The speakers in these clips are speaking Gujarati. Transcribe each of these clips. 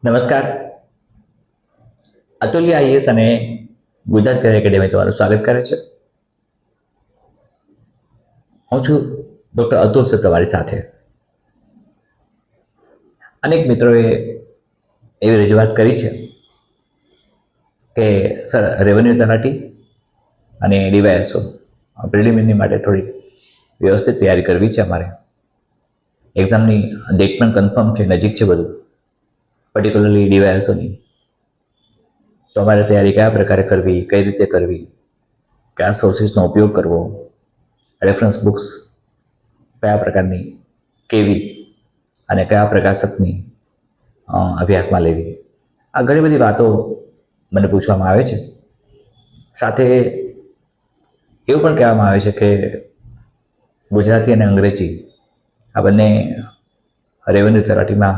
નમસ્કાર. અતુલ્ય આઈએસ અને ગુજરાત કરિયર એકેડેમી તમારું સ્વાગત કરે છે. હું છું ડૉક્ટર અતુલ સર તમારી સાથે. અનેક મિત્રોએ એવી રજૂઆત કરી છે કે સર રેવન્યુ તલાટી અને ડીવાયએસઓ પ્રિલિમિનરી માટે થોડી વ્યવસ્થિત તૈયારી કરવી છે. અમારે એક્ઝામની ડેટ પણ કન્ફર્મ છે, નજીક છે બધું, પર્ટિક્યુલરલી ડીવાયએસઓની. તો અમારે તૈયારી કયા પ્રકારે કરવી, કઈ રીતે કરવી, કયા સોર્સિસનો ઉપયોગ કરવો, રેફરન્સ બુક્સ કયા પ્રકારની કેવી અને કયા પ્રકાશકની અભ્યાસમાં લેવી, આ ઘણી બધી વાતો મને પૂછવામાં આવે છે. સાથે એવું પણ કહેવામાં આવે છે કે ગુજરાતી અને અંગ્રેજી આ બંને રેવન્યુ તલાટીમાં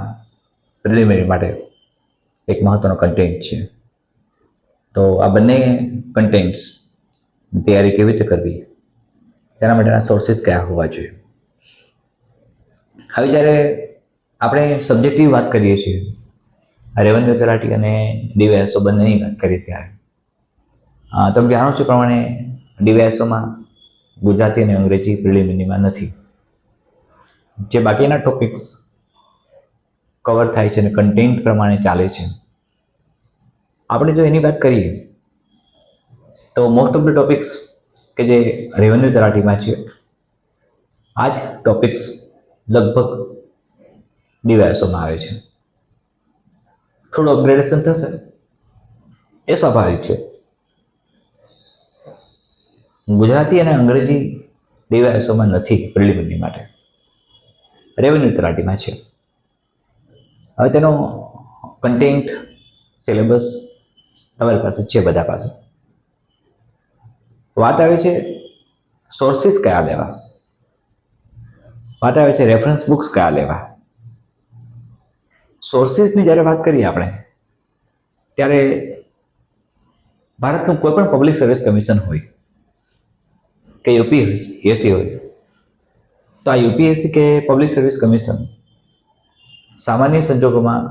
પ્રિલિમિનરી માટે એક મહત્ત્વનો કન્ટેન્ટ છે. તો આ બંને કન્ટેન્ટ્સ તૈયારી કેવી રીતે કરવી, તેના માટેના સોર્સિસ કયા હોવા જોઈએ. હવે જ્યારે આપણે સબ્જેક્ટિવ વાત કરીએ છીએ, રેવન્યુ તલાટી અને ડીવાયએસઓ બંનેની વાત કરીએ ત્યારે તમે જાણો છો પ્રમાણે ડીવાયએસઓમાં ગુજરાતી અને અંગ્રેજી પ્રિલિમિનરીમાં નથી. જે બાકીના ટોપિક્સ કવર થાય છે અને કન્ટેન્ટ પ્રમાણે ચાલે છે. આપણે જો એની વાત કરીએ તો મોસ્ટ ઓફ ધ ટોપિક્સ કે જે રેવન્યુ તલાટીમાં છે, આ જ ટોપિક્સ લગભગ ડીવાયએસઓમાં આવે છે. થોડું અપગ્રેડેશન થશે એ સ્વાભાવિક છે. ગુજરાતી અને અંગ્રેજી ડીવાયએસઓમાં નથી પ્રિલિમિનરી માટે, રેવન્યુ તલાટીમાં છે. હવે તેનો કન્ટેન્ટ સિલેબસ તમારી પાસે છે, બધા પાસે. વાત આવે છે સોર્સિસ કયા લેવા, વાત આવે છે રેફરન્સ બુક્સ કયા લેવા. સોર્સિસની જ્યારે વાત કરીએ આપણે ત્યારે ભારતનું કોઈ પણ પબ્લિક સર્વિસ કમિશન હોય કે યુપીએસસી હોય, તો આ યુપીએસસી કે પબ્લિક સર્વિસ કમિશન સામાન્ય સંજોગોમાં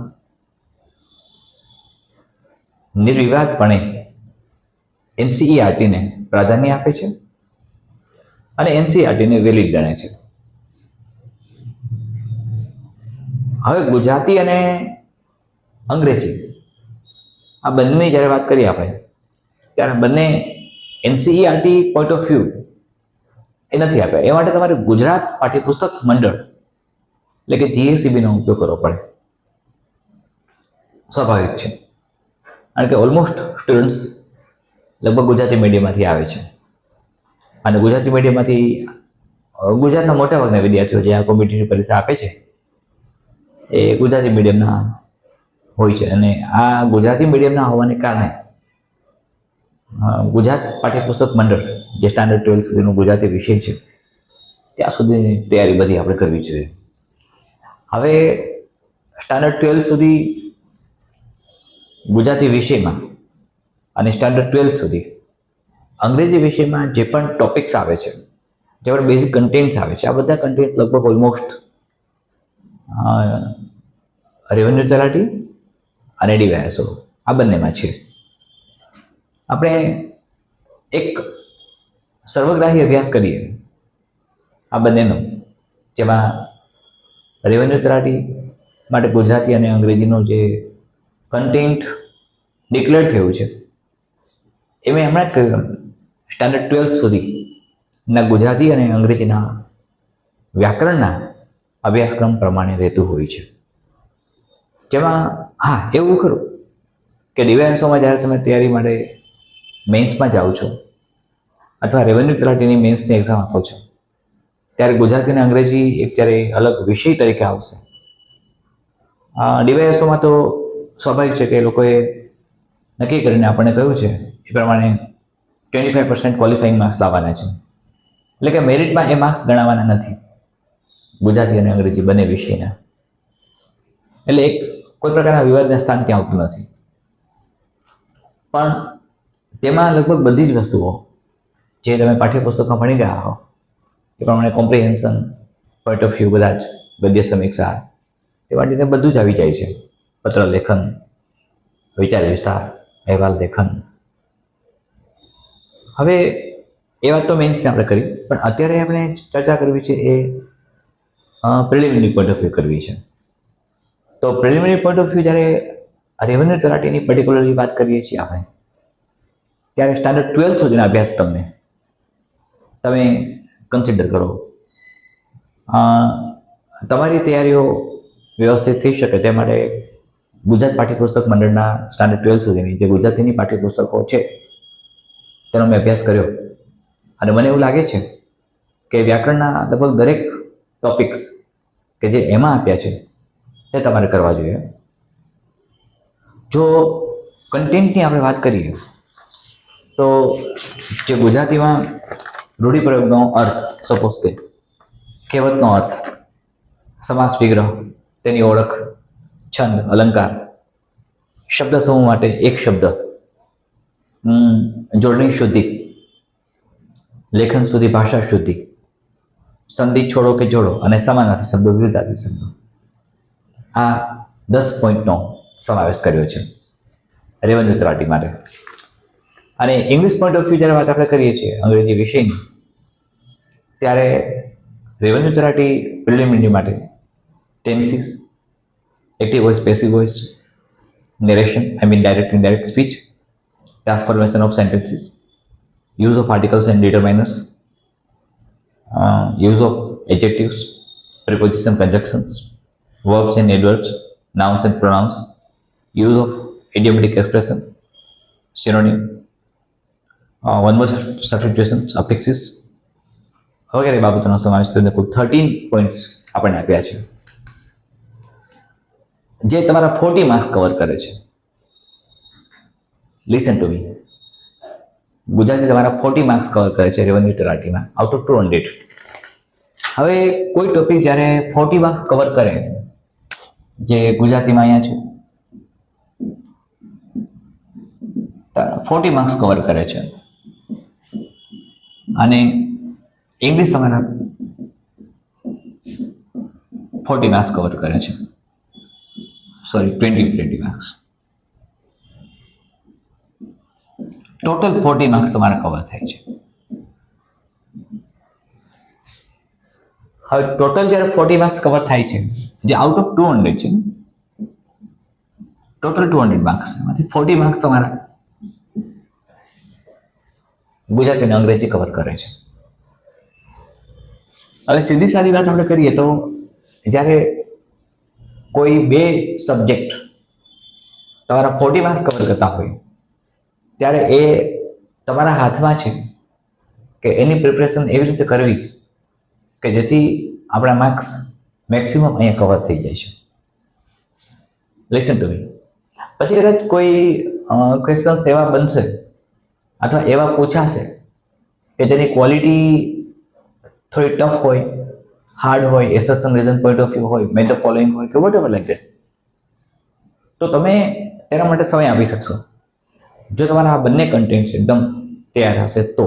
નિર્વિવાદપણે એનસીઈઆરટીને પ્રાધાન્ય આપે છે અને એનસીઈઆરટીને વેલિડ ગણે છે. હવે ગુજરાતી અને અંગ્રેજી આ બંનેની જ્યારે વાત કરીએ આપણે ત્યારે બંને એનસીઈઆરટી પોઈન્ટ ઓફ વ્યૂ એ નથી આપ્યા. એ માટે તમારે ગુજરાત પાઠ્યપુસ્તક મંડળ એટલે કે જીએસીબીનો ઉપયોગ કરવો પડે, સ્વાભાવિક છે. કારણ કે ઓલમોસ્ટ સ્ટુડન્ટ્સ લગભગ ગુજરાતી મીડિયમમાંથી આવે છે અને ગુજરાતી મીડિયમમાંથી ગુજરાતના મોટાભાગના વિદ્યાર્થીઓ જે આ કોમ્પિટિટિવ પરીક્ષા આપે છે એ ગુજરાતી મીડિયમના હોય છે. અને આ ગુજરાતી મીડિયમના હોવાને કારણે ગુજરાત પાઠ્યપુસ્તક મંડળ જે સ્ટાન્ડર્ડ 12 સુધીનું ગુજરાતી વિષય છે ત્યાં સુધીની તૈયારી બધી આપણે કરવી જોઈએ. હવે સ્ટાન્ડર્ડ 12 સુધી ગુજરાતી વિષયમાં અને સ્ટાન્ડર્ડ 12 સુધી અંગ્રેજી વિષયમાં જે પણ ટોપિક્સ આવે છે, જે પણ બેઝિક કન્ટેન્ટ્સ આવે છે, આ બધા કન્ટેન્ટ લગભગ ઓલમોસ્ટ રેવન્યુ તલાટી અને ડીવાયએસઓ આ બંનેમાં છે. આપણે એક સર્વગ્રાહી અભ્યાસ કરીએ આ બંનેનો, જેમાં રેવન્યુ તલાટી માટે ગુજરાતી અને અંગ્રેજીનો જે કન્ટેન્ટ ડિક્લેર થયું છે એ મેં હમણાં જ કહ્યું, સ્ટાન્ડર્ડ 12 સુધીના ગુજરાતી અને અંગ્રેજીના વ્યાકરણના અભ્યાસક્રમ પ્રમાણે રહેતું હોય છે. જેમાં હા એવું ખરું કે ડીવાયએસઓમાં જ્યારે તમે તૈયારી માટે મેન્સમાં જાઓ છો અથવા રેવન્યુ તલાટીની મેન્સની એક્ઝામ આપો છો ત્યારે ગુજરાતી અને અંગ્રેજી એક જ્યારે અલગ વિષય તરીકે આવશે. ડીવાયએસઓમાં તો સ્વાભાવિક છે કે એ લોકોએ નક્કી કરીને આપણને કહ્યું છે એ પ્રમાણે 25% ક્વોલિફાઈંગ માર્ક્સ લાવવાના છે. એટલે કે મેરિટમાં એ માર્ક્સ ગણાવવાના નથી ગુજરાતી અને અંગ્રેજી બંને વિષયના. એટલે એક કોઈ પ્રકારના વિવાદના સ્થાન ત્યાં આવતું નથી. પણ તેમાં લગભગ બધી જ વસ્તુઓ જે તમે પાઠ્યપુસ્તકમાં ભણી ગયા હો એ પ્રમાણે કોમ્પ્રિહેન્શન, પોઈન્ટ ઓફ વ્યૂ, બધા જ ગદ્ય સમીક્ષા, એ માટે બધું જ આવી જાય છે. પત્ર લેખન, વિચાર વિસ્તાર, અહેવાલ લેખન. હવે એ વાત તો મેઇન્સથી આપણે કરી, પણ અત્યારે આપણે ચર્ચા કરવી છે એ પ્રિલિમિનરી પોઈન્ટ ઓફ વ્યૂ કરવી છે. તો પ્રિલિમિનરી પોઈન્ટ ઓફ વ્યૂ જ્યારે રેવન્યુ તલાટીની પર્ટિક્યુલરલી વાત કરીએ છીએ આપણે, ત્યારે સ્ટાન્ડર્ડ 12 સુધીના અભ્યાસક્રમને તમે કન્સિડર કરો. તમારી તૈયારીઓ વ્યવસ્થિત થઈ શકે તે માટે ગુજરાત પાઠ્યપુસ્તક મંડળના સ્ટાન્ડર્ડ 12 સુધીની જે ગુજરાતીની પાઠ્યપુસ્તકો છે તેનો મેં અભ્યાસ કર્યો, અને મને એવું લાગે છે કે વ્યાકરણના લગભગ દરેક ટોપિક્સ કે જે એમાં આપ્યા છે તે તમારે કરવા જોઈએ. જો કન્ટેન્ટની આપણે વાત કરીએ તો જે ગુજરાતીમાં રૂઢિપ્રયોગનો અર્થ, સપોઝ કે કહેવતનો અર્થ, સમાસ વિગ્રહ, તેની ઓળખ, છંદ, અલંકાર, શબ્દ સમૂહ માટે એક શબ્દ, જોડણી શુદ્ધિ, લેખન સુધી ભાષા શુદ્ધિ, સંધિ છોડો કે જોડો અને સમાનાર્થી શબ્દો, વિરુદ્ધાર્થી શબ્દો, આ 10 પોઈન્ટનો સમાવેશ કર્યો છે રેવન્યુ તલાટી માટે. અને ઇંગ્લિશ પોઈન્ટ ઓફ વ્યૂ જ્યારે વાત આપણે કરીએ છીએ અંગ્રેજી વિષયની, ત્યારે રેવન્યુ તલાટી પ્રિલિમિનરી માટે tenses, active voice, passive voice, narration, direct indirect speech, transformation of sentences, use of articles and determiners, use of adjectives, preposition conjunctions, verbs and adverbs, nouns and pronouns, use of idiomatic expression, synonym, one word substitutions, affixes વગેરે બાબતોનો સમાવેશ કરીને કુલ 13 પોઈન્ટ્સ આપણને આપ્યા છે, જે તમારા 40 માર્ક્સ કવર કરે છે. લિસન ટુ મી, ગુજરાતી તમારા 40 માર્ક્સ કવર કરે છે રેવન્યુ તલાટીમાં આઉટ ઓફ 200. હવે કોઈ ટોપિક જ્યારે 40 માર્ક્સ કવર કરે, જે ગુજરાતીમાં અહીંયા છે 40 માર્ક્સ કવર કરે છે, અને ઇંગ્લિશ તમારા 40 માર્ક્સ કવર કરે છે, સોરી 20 માર્ક્સ, ટોટલ 40 માર્ક્સ તમારા કવર થાય છે. હવે ટોટલ જ્યારે 40 માર્ક્સ કવર થાય છે, જે આઉટ ઓફ 200 છે, ટોટલ 200 માર્ક્સ, એમાંથી 40 માર્ક્સ તમારા ગુજરાતી અને અંગ્રેજી કવર કરે છે. હવે સીધી સારી વાત આપણે કરીએ તો જ્યારે કોઈ બે સબ્જેક્ટ તમારા 40 માર્ક્સ કવર કરતા હોય, ત્યારે એ તમારા હાથમાં છે કે એની પ્રિપરેશન એવી રીતે કરવી કે જેથી આપણા માર્ક્સ મેક્સિમમ અહીંયા કવર થઈ જાય છે. લિસન ટુ મી. પછી કદાચ કોઈ ક્વેશ્ચન્સ એવા બનશે અથવા એવા પૂછાશે કે જેની ક્વોલિટી થોડી ટફ હોય, હાર્ડ હોય, એસેશન રીઝન પોઈન્ટ ઓફ વ્યૂ હોય, મેં ધ ફોલોઈંગ હોય કે વોટ એવર લાઈક ધેટ, તો તમે તેના માટે સમય આપી શકશો. જો તમારા આ બંને કન્ટેન્ટ એકદમ તૈયાર હશે તો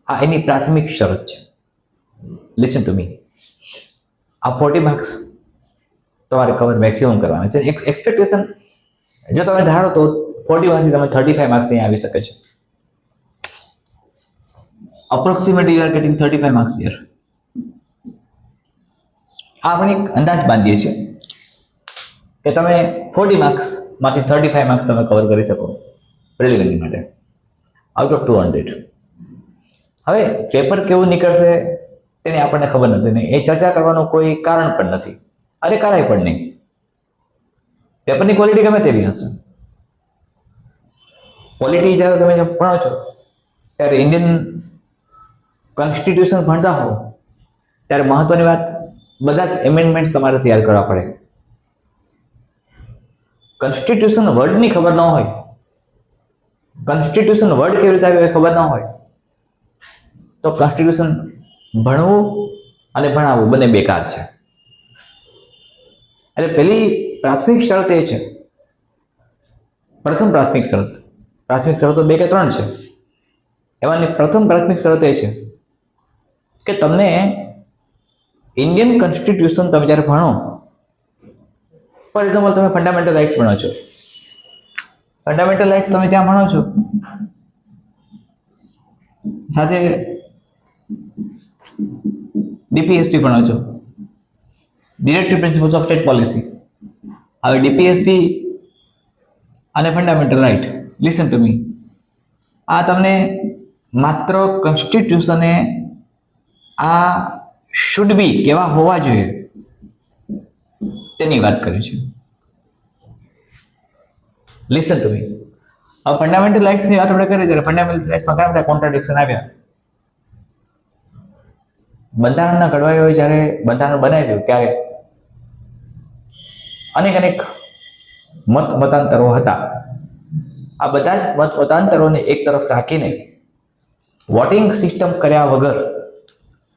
આ એની પ્રાથમિક શરત છે. લિસન ટુ મી, આ 40 માર્ક્સ તમારે કવર મેક્સિમમ કરવાના છે. એક્સપેક્ટેશન જો તમે ધારો તો 40 માંથી તમે 35 માર્ક્સ અહીંયા આવી શકે છે. Approximately you are getting 35 marks here. આપણે એક અંદાજ બાંધીએ છીએ કે તમે 40 માર્ક્સ માંથી 35 માર્ક્સ તમે કવર કરી શકો પ્રિલિમિનરી માટે આઉટ ઓફ 200. હવે પેપર કેવું નીકળશે તેની આપણને ખબર નથી ને એ ચર્ચા કરવાનું કોઈ કારણ પણ નથી, અરે કરાય પણ નહીં. પેપરની ક્વોલિટી ગમે તેવી હશે. ક્વોલિટી જ્યારે તમે ભણો છો ત્યારે ઇન્ડિયન કોન્સ્ટિટ્યુશન ભણતા હો ત્યારે મહત્વની વાત, બધા જ એમેન્ડમેન્ટ તમારે તૈયાર કરવા પડે. કોન્સ્ટિટ્યુશન વર્ડની ખબર ન હોય, કોન્સ્ટિટ્યુશન વર્ડ કેવી રીતે આવ્યો એ ખબર ન હોય તો કોન્સ્ટિટ્યુશન ભણવું અને ભણાવવું બંને બેકાર છે. એટલે પહેલી પ્રાથમિક શરત એ છે, પ્રથમ પ્રાથમિક શરત, પ્રાથમિક શરતો 2 કે 3 છે, એમાંની પ્રથમ પ્રાથમિક શરત એ છે કે તમને ઇન્ડિયન કોન્સ્ટિટ્યુશન તમે જ્યારે ભણો ફોર એક્ઝામ્પલ તમે ફંડામેન્ટલ રાઇટ્સ ભણો છો, ફંડામેન્ટલ રાઇટ્સ તમે ત્યાં ભણો છો, સાથે ડીપીએસપી ભણો છો, directive principles of state policy. હવે ડીપીએસપી અને fundamental right, listen to me, આ તમને માત્ર કોન્સ્ટિટ્યુશને આ શુડ બી કેવા હોવા જોઈએ તેની વાત કરી છે. લિસન ટુ મી. હવે ફંડામેન્ટલ રાઇટ્સની વાત આપણે કરીએ ત્યારે ફંડામેન્ટલ રાઇટ્સમાં ઘણા બધા કોન્ટ્રાડિક્શન આવ્યા. બંધારણના ઘડવાઈઓએ જ્યારે બંધારણ બનાવ્યું ત્યારે અનેક મતાંતરો હતા. આ બધા જ મતાંતરોને એક તરફ રાખીને વોટિંગ સિસ્ટમ કર્યા વગર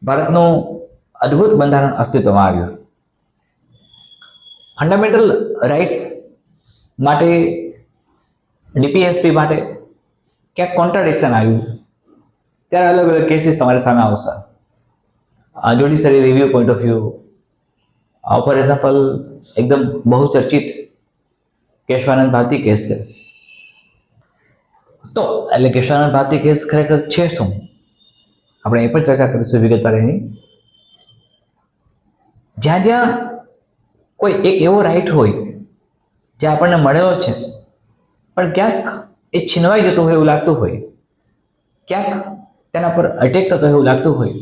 ભારતનું અદ્ભુત બંધારણ અસ્તિત્વમાં આવ્યું. ફંડામેન્ટલ રાઇટ્સ માટે, ડીપીએસપી માટે ક્યાંક કોન્ટ્રાડિક્શન આવ્યું ત્યારે અલગ અલગ કેસીસ તમારી સામે આવશે. Judiciary review point of view, for example એકદમ બહુ ચર્ચિત કેશવાનંદ ભારતી કેસ છે. તો એટલે કેશવાનંદ ભારતી કેસ ખરેખર છે શું, આપણે એ પણ ચર્ચા કરીશું વિગતવાર એની. જ્યાં જ્યાં કોઈ એક એવો રાઈટ હોય જે આપણને મળેલો છે પણ ક્યાંક એ છીનવાઈ જતું હોય એવું લાગતું હોય, ક્યાંક તેના પર અટેક થતો હોય એવું લાગતું હોય,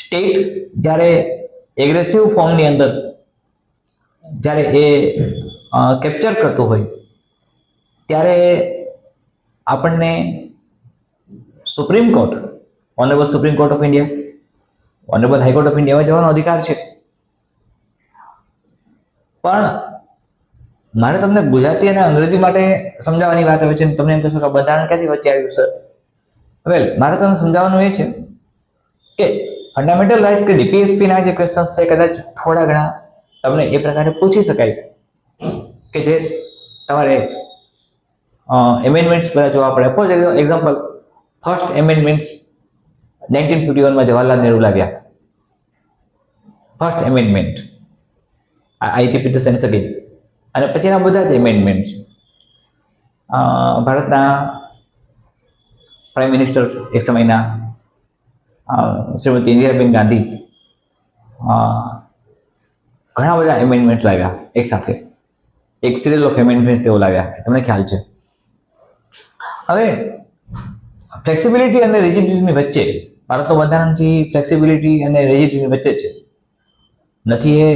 સ્ટેટ જ્યારે એગ્રેસિવ ફોર્મની અંદર જ્યારે એ કેપ્ચર કરતું હોય ત્યારે આપણને supreme court, honourable supreme court of India, honourable high court of ઇન્ડિયામાં જવાનો અધિકાર છે. પણ મારે તમને ગુજરાતી અને અંગ્રેજી માટે સમજાવવાની વાત આવે છે. તમને એમ કહેશો કે બંધારણ ક્યાંથી વચ્ચે આવ્યું સર? વેલ, મારે તમને સમજાવવાનું એ છે કે ફંડામેન્ટલ રાઇટ્સ કે ડીપીએસપીના જે ક્વેશ્ચન્સ છે કદાચ થોડા ઘણા તમને એ પ્રકારે પૂછી શકાય કે જે તમારે એમેન્ડમેન્ટ્સ બધા જોવા પડે. ફોર એક્ઝામ્પલ, ફર્સ્ટ એમેન્ડમેન્ટ્સ 1951માં જવાહરલાલ નહેરુ લાવ્યા. First amendment, I repeat the sense again. અને પછીના બધા જ એમેન્ડમેન્ટ્સ ભારતના પ્રાઇમ મિનિસ્ટર એક સમયના શ્રીમતી ઇન્દિરાબેન ગાંધી ઘણા બધા એમેન્ડમેન્ટ લાવ્યા એક સાથે, એક સિરિયલ ઓફ એમેન્ડમેન્ટ તેઓ લાવ્યા, તમને ખ્યાલ છે. હવે ફ્લેક્સિબિલિટી અને રિજિડિટીની વચ્ચે, ભારતનું બંધારણથી ફ્લેક્સિબિલિટી અને રિજિડિટીની વચ્ચે છે. નથી એ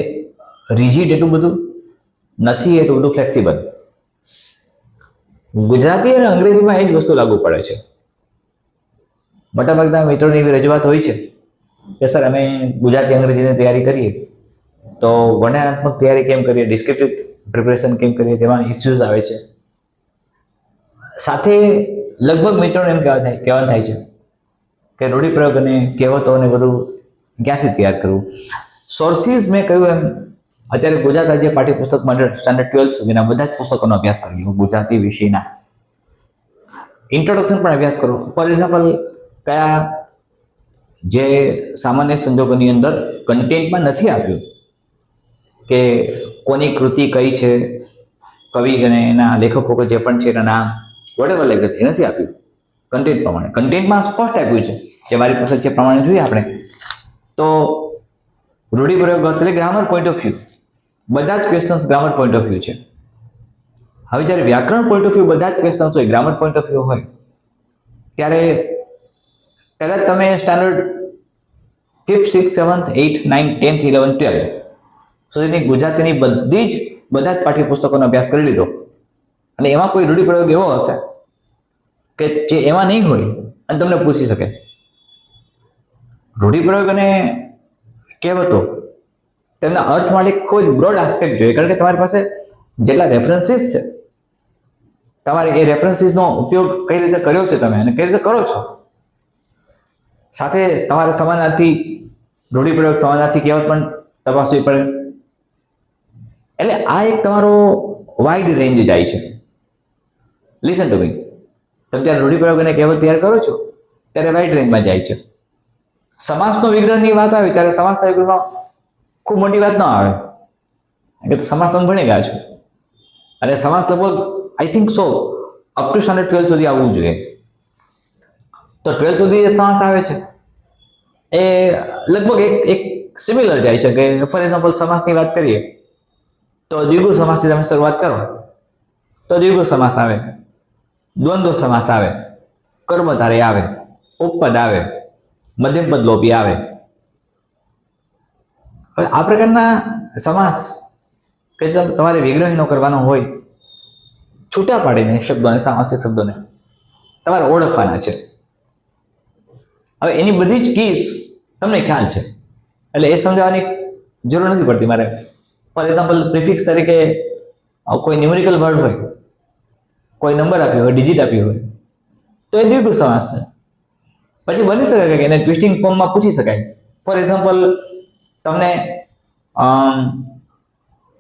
રિજિડ એટલું બધું, નથી એટલું બધું ફ્લેક્સિબલ. ગુજરાતી અને અંગ્રેજીમાં એ જ વસ્તુ લાગુ પડે છે. મોટાભાગના મિત્રોની એવી રજૂઆત હોય છે કે સર અમે ગુજરાતી અંગ્રેજીની તૈયારી કરીએ તો વર્ણનાત્મક તૈયારી કેમ કરીએ, ડિસ્ક્રિપ્ટિવ પ્રિપરેશન કેમ કરીએ, તેમાં ઇસ્યુઝ આવે છે. સાથે લગભગ મિત્રોને એમ કહેવાનું થાય છે કે રૂઢિપ્રયોગ અને કહેવતો અને બધું ક્યાંથી તૈયાર કરવું. સોર્સિસ મેં કહ્યું એમ અત્યારે ગુજરાત રાજ્ય પાઠ્યપુસ્તક મંડળ સ્ટાન્ડર્ડ 12 સુધીના બધા જ પુસ્તકોનો અભ્યાસ કરી લો, ગુજરાતી વિષયના. ઇન્ટ્રોડક્શન પણ અભ્યાસ કરો. ફોર એક્ઝામ્પલ, કયા જે સામાન્ય સંજોગોની અંદર કન્ટેન્ટમાં નથી આપ્યું કે કોની કૃતિ કઈ છે, કવિ અને એના લેખકો જે પણ છે એના નામ, વોટેવર લાઈક એ નથી આપ્યું કન્ટેન્ટ પ્રમાણે. કન્ટેન્ટમાં સ્પષ્ટ આપ્યું છે કે મારી પાસે જે પ્રમાણે જોઈએ આપણે તો રૂઢિપ્રયોગ અર્થ એટલે ગ્રામર પોઈન્ટ ઓફ વ્યૂ, બધા જ questions grammar point of view છે. હવે જ્યારે વ્યાકરણ પોઈન્ટ ઓફ વ્યૂ બધા જ ક્વેશ્ચન્સ હોય, ગ્રામર પોઈન્ટ ઓફ વ્યૂ હોય, ત્યારે કદાચ તમે standard 5th, 6th, 7th, 8th, 9th, 10th, 11th, 12th સુધીની ગુજરાતીની બધા જ પાઠ્યપુસ્તકોનો અભ્યાસ કરી લીધો અને એમાં કોઈ રૂઢિપ્રયોગ એવો હશે કે જે એમાં નહીં હોય અને તમને પૂછી શકે. રૂઢિપ્રયોગ અને કહેવતો તેમના અર્થ માટે ખૂબ જ બ્રોડ આસ્પેક્ટ જોઈએ, કારણ કે તમારી પાસે જેટલા રેફરન્સીસ છે, તમારે એ રેફરન્સીસનો ઉપયોગ કઈ રીતે કર્યો છે તમે અને કઈ રીતે કરો છો. સાથે તમારે સમાનાર્થી રૂઢિપ્રયોગ, સમાનાર્થી કહેવત પણ તપાસવી પડે. એટલે આ એક તમારો વાઇડ રેન્જ જાય છે. લિસન ટુ મી, તમે જ્યારે રૂઢિપ્રયોગ અને કહેવત તૈયાર કરો છો ત્યારે વાઇડ રેન્જમાં જાય છે. સમાસનો વિગ્રહની વાત આવે ત્યારે સમાસના વિગ્રહમાં ખૂબ મોટી વાત ન આવે, કે સમાસ તમે ભણી ગયા છો અને સમાસ લગભગ I think so up to standard 12 સુધી આવવું જોઈએ. તો 12 સુધી જે સમાસ આવે છે એ લગભગ એક સિમિલર જાય છે કે ફોર એક્ઝામ્પલ સમાસની વાત કરીએ તો દ્વિગુ સમાસથી તમે શરૂઆત કરો તો દ્વિગુ સમાસ આવે, દ્વંદ્વ સમાસ આવે, કર્મધારય આવે, ઉપપદ આવે, મધ્યમપદ લોપી આવે. હવે આ પ્રકારના સમાસ કે તમારે વિગ્રહીનો કરવાનો હોય, છૂટા પાડીને શબ્દોને, સામાસિક શબ્દોને તમારે ઓળખવાના છે. હવે એની બધી જ કીઝ તમને ખ્યાલ છે એટલે એ સમજાવવાની જરૂર નથી પડતી મારે. ફોર એક્ઝામ્પલ પ્રિફિક્સ તરીકે કોઈ ન્યુમેરિકલ વર્ડ હોય, કોઈ નંબર આપ્યો હોય, ડિજિટ આપ્યું હોય તો એ દ્વિગુ સમાસ છે. પછી બની શકે કે એને ટ્વિસ્ટિંગ ફોર્મમાં પૂછી શકાય. ફોર એક્ઝામ્પલ તમને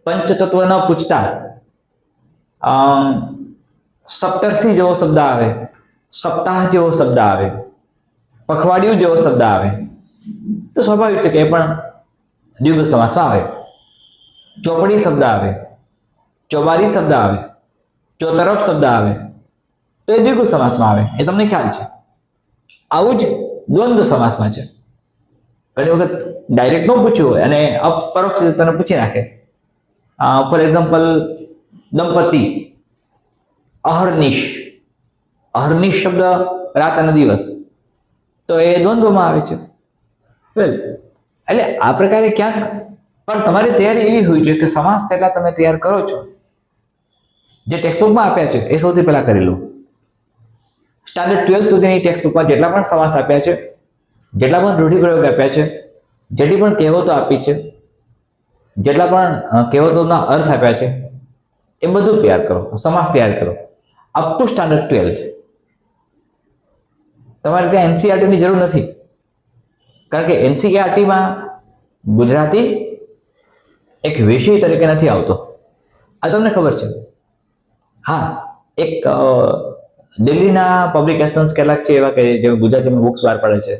પંચતત્વ ન પૂછતા સપ્તર્ષિ જેવો શબ્દ આવે, સપ્તાહ જેવો શબ્દ આવે, પખવાડિયું જેવો શબ્દ આવે તો સ્વાભાવિક છે કે એ પણ દ્વિગુ સમાસમાં આવે. ચોપડી શબ્દ આવે, ચોબારી શબ્દ આવે, ચોતરફ શબ્દ આવે તો એ દ્વિગુ સમાસમાં આવે, એ તમને ખ્યાલ છે. આવું જ દ્વંદ્વ સમાસમાં છે. ઘણી વખત ડાયરેક્ટ ન પૂછ્યું હોય અને અપરોક્ષ તને પૂછી નાખે. For example દંપતિ, અહર્નિશ. અહર્નિશ શબ્દ રાત અને દિવસ તો એ દ્વંદ્વમાં આવે છે. વેલ એટલે આ પ્રકારે ક્યાંક પણ તમારી તૈયારી એવી હોવી જોઈએ કે સમાસ જેટલા તમે તૈયાર કરો છો, જે ટેક્સ્ટબુકમાં આપ્યા છે એ સૌથી પહેલા કરી લો. સ્ટાન્ડર્ડ 12 સુધીની ટેક્સ્ટબુકમાં જેટલા પણ સમાસ આપ્યા છે, જેટલા પણ રૂઢિપ્રયોગ આપ્યા છે, જેટલી પણ કહેવતો આપી છે, જેટલા પણ કહેવતોના અર્થ આપ્યા છે એ બધું તૈયાર કરો, સમાસ તૈયાર કરો અપ ટુ સ્ટાન્ડર્ડ 12. તમારે ત્યાં એનસીઈઆરટીની જરૂર નથી, કારણ કે એનસીઈઆરટીમાં ગુજરાતી એક વિષય તરીકે નથી આવતો. આ તમને ખબર છે. હા, એક દિલ્હીના પબ્લિકેશન્સ કેટલાક છે એવા કે જે ગુજરાતીમાં બુક્સ બહાર પાડે છે.